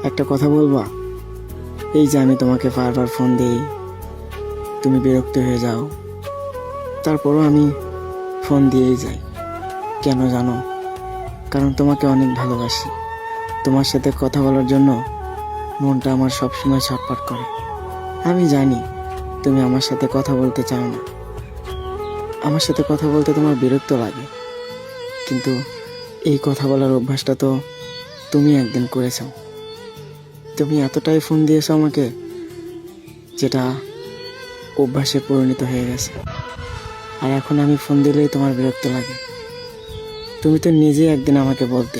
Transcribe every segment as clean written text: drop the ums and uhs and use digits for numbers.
একটা কথা বলবা? এই যে আমি তোমাকে বারবার ফোন দিই, তুমি বিরক্ত হয়ে যাও, তারপরও আমি ফোন দিয়েই যাই। কেন জানো? কারণ তোমাকে অনেক ভালোবাসি। তোমার সাথে কথা বলার জন্য মনটা আমার সবসময় ছটফট করে। আমি জানি তুমি আমার সাথে কথা বলতে চাও না, আমার সাথে কথা বলতে তোমার বিরক্ত লাগে, কিন্তু এই কথা বলার অভ্যাসটা তো তুমি একদিন করেছো। তুমি এতটাই ফোন দিয়েছো আমাকে, যেটা অভ্যাসে পরিণত হয়ে গেছে। আর এখন আমি ফোন দিলেই তোমার বিরক্ত লাগে। তুমি তো নিজেই একদিন আমাকে বলতে,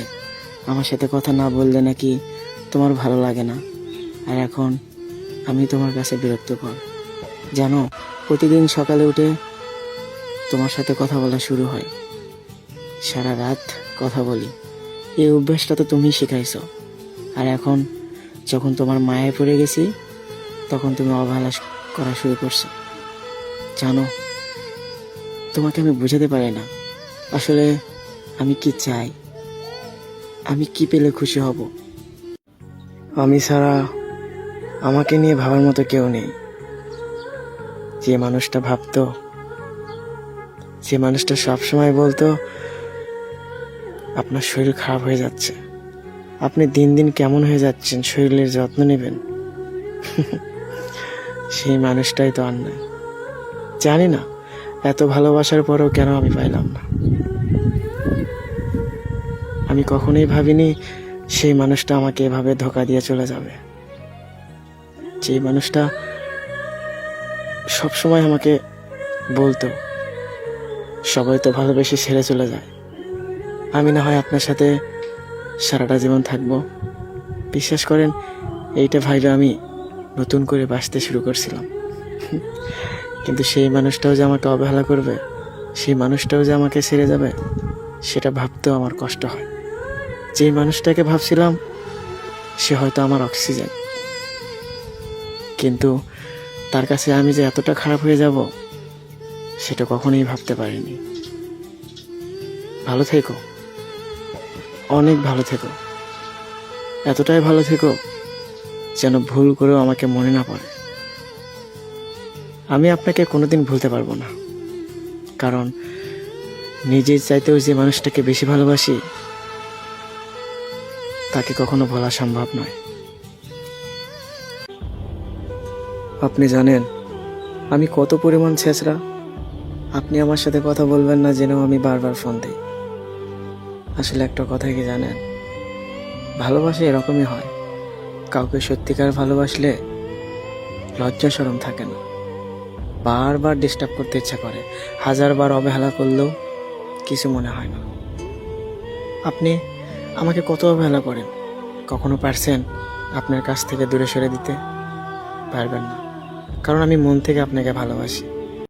আমার সাথে কথা না বললে নাকি তোমার ভালো লাগে না। আর এখন আমি তোমার কাছে বিরক্তকর। জানো, প্রতিদিন সকালে উঠে তোমার সাথে কথা বলা শুরু হয়, সারা রাত কথা বলি। এই অভ্যাসটা তো তুমি শিখাইছো। আর এখন যখন তোমার মায়ে পড়ে গেছি, তখন তুমি অবহেলা করা শুরু করছো। জানো, তোমাকে আমি বুঝাতে পারি না আসলে আমি কি চাই, আমি কি পেলে খুশি হব। আমি ছাড়া আমাকে নিয়ে ভাবার মতো কেউ নেই। যে মানুষটা ভাবতো, যে মানুষটা সবসময় বলতো আপনার শরীর খারাপ হয়ে যাচ্ছে, আপনি দিন দিন কেমন হয়ে যাচ্ছেন, শরীরের যত্ন নেবেন, সেই মানুষটাই তো আর নাই। জানি না এত ভালোবাসার পরেও কেন আমি পাইলাম না। আমি কখনোই ভাবিনি সেই মানুষটা আমাকে এভাবে ধোঁকা দিয়ে চলে যাবে। যে মানুষটা সবসময় আমাকে বলতো সবাই তো ভালোবেসে ছেড়ে চলে যায়, আমি না হয় আপনার সাথে সারাটা জীবন থাকবো। বিশ্বাস করেন, এইটা ভাইবে আমি নতুন করে বাঁচতে শুরু করছিলাম। কিন্তু সেই মানুষটাও যে আমাকে অবহেলা করবে, সেই মানুষটাও যে আমাকে ছেড়ে যাবে, সেটা ভাবতেও আমার কষ্ট হয়। যেই মানুষটাকে ভাবছিলাম সে হয়তো আমার অক্সিজেন, কিন্তু তার কাছে আমি যে এতটা খারাপ হয়ে যাব সেটা কখনোই ভাবতে পারিনি। ভালো থেকো, অনেক ভালো থেকো, এতটাই ভালো থেকো যেন ভুল করেও আমাকে মনে না পড়ে। আমি আপনাকে কোনোদিন ভুলতে পারবো না, কারণ নিজের চাইতেও যে মানুষটাকে বেশি ভালোবাসি তাকে কখনো ভোলা সম্ভব নয়। আপনি জানেন আমি কত পরিমাণ ছেঁচড়া। আপনি আমার সাথে কথা বলবেন না জেনেও আমি বারবার ফোন দিই। আসলে একটা কথা কি জানেন, ভালোবাসা এরকমই হয়। কাউকে সত্যিকার ভালোবাসলে লজ্জা শরম থাকে না, বারবার ডিস্টার্ব করতে ইচ্ছা করে। হাজারবার অবহেলা করলেও কিছু মনে হয় না। আপনি আমাকে কত অবহেলা করেন, কখনো পারছেন আপনার কাছ থেকে দূরে সরে দিতে? পারবেন না, কারণ আমি মন থেকে আপনাকে ভালোবাসি।